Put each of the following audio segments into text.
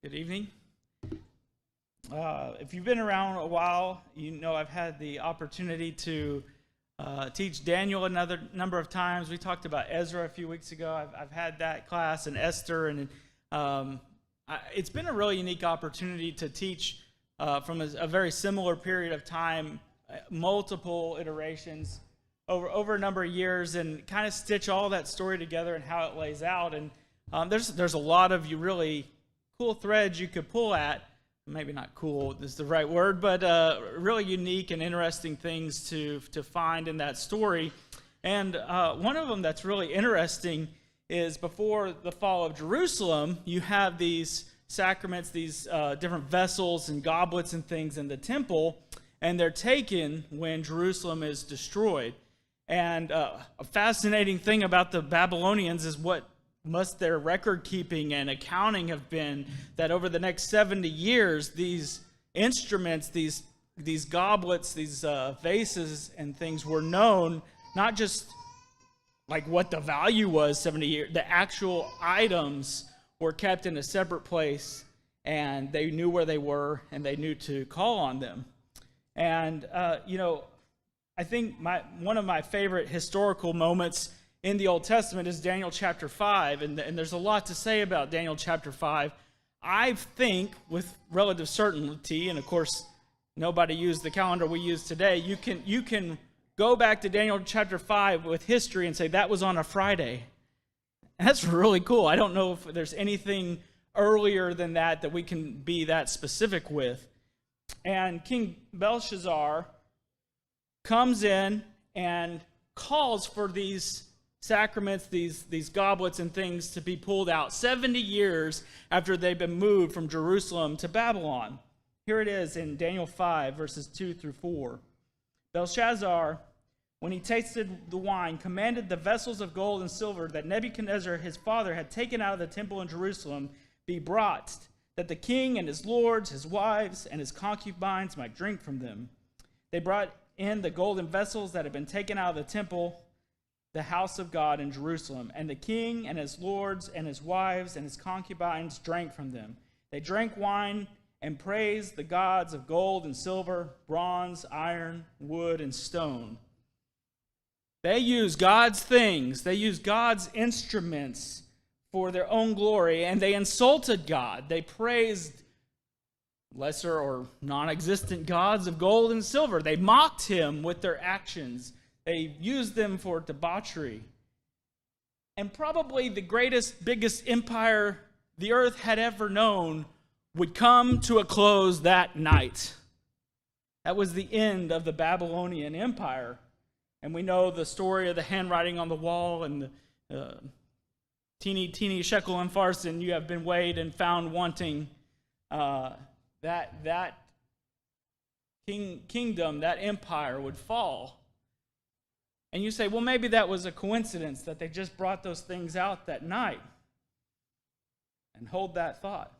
Good evening. If you've been around a while, you know I've had the opportunity to teach Daniel another number of times. We talked about Ezra a few weeks ago. I've had that class and Esther, and it's been a really unique opportunity to teach from a very similar period of time, multiple iterations over a number of years, and kind of stitch all that story together and how it lays out. And there's a lot of really cool threads you could pull at. Maybe not cool is the right word, but really unique and interesting things to find in that story. And one of them that's really interesting is before the fall of Jerusalem, you have these sacraments, these different vessels and goblets and things in the temple, and they're taken when Jerusalem is destroyed. And a fascinating thing about the Babylonians is what must their record keeping and accounting have been, that over the next 70 years, these instruments, these goblets, these vases and things were known, not just like what the value was 70 years, the actual items were kept in a separate place, and they knew where they were, and they knew to call on them. And, I think one of my favorite historical moments in the Old Testament is Daniel chapter 5, and there's a lot to say about Daniel chapter 5. I think with relative certainty, and of course nobody used the calendar we use today, you can go back to Daniel chapter 5 with history and say that was on a Friday. And that's really cool. I don't know if there's anything earlier than that we can be that specific with. And King Belshazzar comes in and calls for these sacraments, these goblets and things to be pulled out 70 years after they've been moved from Jerusalem to Babylon. Here it is in Daniel 5, verses 2 through 4. Belshazzar, when he tasted the wine, commanded the vessels of gold and silver that Nebuchadnezzar his father had taken out of the temple in Jerusalem be brought, that the king and his lords, his wives, and his concubines might drink from them. They brought in the golden vessels that had been taken out of the temple, the house of God in Jerusalem, and the king and his lords and his wives and his concubines drank from them. They drank wine and praised the gods of gold and silver, bronze, iron, wood, and stone. They used God's things, they used God's instruments for their own glory, and they insulted God. They praised lesser or non-existent gods of gold and silver. They mocked him with their actions. They used them for debauchery. And probably the greatest, biggest empire the earth had ever known would come to a close that night. That was the end of the Babylonian Empire. And we know the story of the handwriting on the wall and the teeny shekel and farson, you have been weighed and found wanting. That kingdom, that empire would fall. And you say, well, maybe that was a coincidence that they just brought those things out that night. And hold that thought.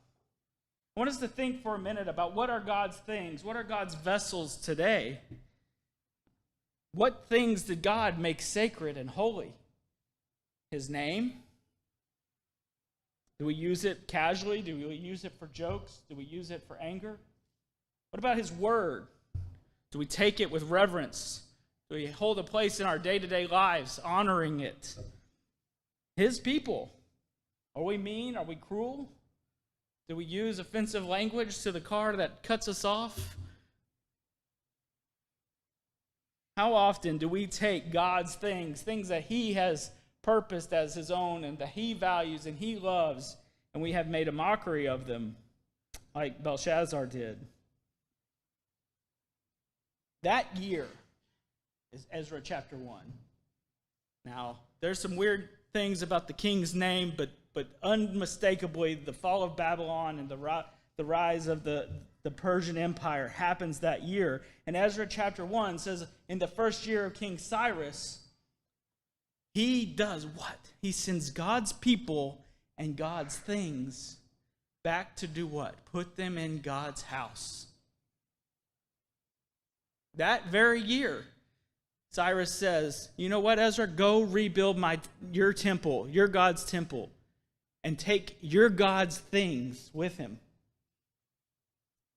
I want us to think for a minute about what are God's things, what are God's vessels today? What things did God make sacred and holy? His name? Do we use it casually? Do we use it for jokes? Do we use it for anger? What about His word? Do we take it with reverence? Do we hold a place in our day-to-day lives, honoring it? His people. Are we mean? Are we cruel? Do we use offensive language to the car that cuts us off? How often do we take God's things that He has purposed as His own and that He values and He loves, and we have made a mockery of them, like Belshazzar did? That year is Ezra chapter 1. Now, there's some weird things about the king's name, but unmistakably the fall of Babylon and the rise of the Persian Empire happens that year. And Ezra chapter 1 says, in the first year of King Cyrus, he does what? He sends God's people and God's things back to do what? Put them in God's house. That very year, Cyrus says, you know what, Ezra? Go rebuild your temple, your God's temple, and take your God's things with him.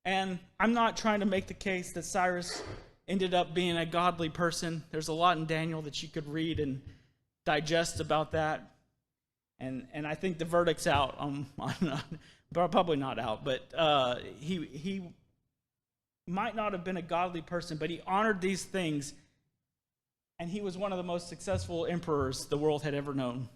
And I'm not trying to make the case that Cyrus ended up being a godly person. There's a lot in Daniel that you could read and digest about that. And I think the verdict's out. Probably not out, but he might not have been a godly person, but he honored these things, and he was one of the most successful emperors the world had ever known.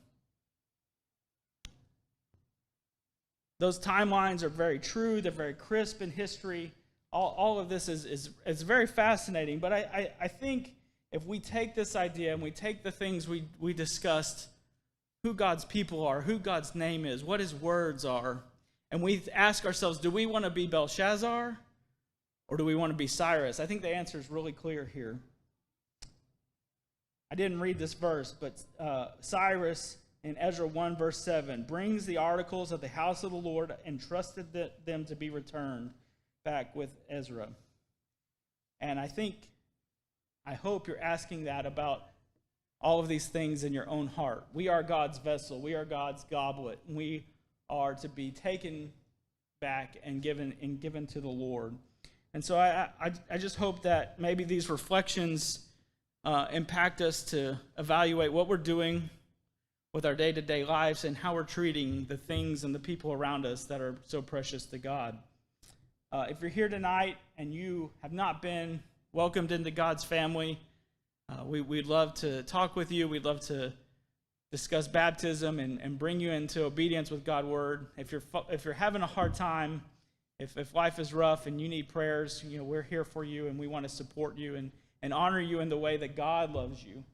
Those timelines are very true. They're very crisp in history. All of this is very fascinating. But I think if we take this idea and we take the things we discussed, who God's people are, who God's name is, what his words are, and we ask ourselves, do we want to be Belshazzar or do we want to be Cyrus? I think the answer is really clear here. I didn't read this verse, but Cyrus in Ezra 1 verse 7 brings the articles of the house of the Lord and trusted them to be returned back with Ezra. And I hope you're asking that about all of these things in your own heart. We are God's vessel. We are God's goblet. We are to be taken back and given to the Lord. And so I just hope that maybe these reflections impact us to evaluate what we're doing with our day-to-day lives and how we're treating the things and the people around us that are so precious to God. If you're here tonight and you have not been welcomed into God's family, we'd love to talk with you. We'd love to discuss baptism and bring you into obedience with God's word. If you're having a hard time, if life is rough and you need prayers, we're here for you, and we want to support you and honor you in the way that God loves you.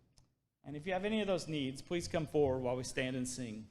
And if you have any of those needs, please come forward while we stand and sing.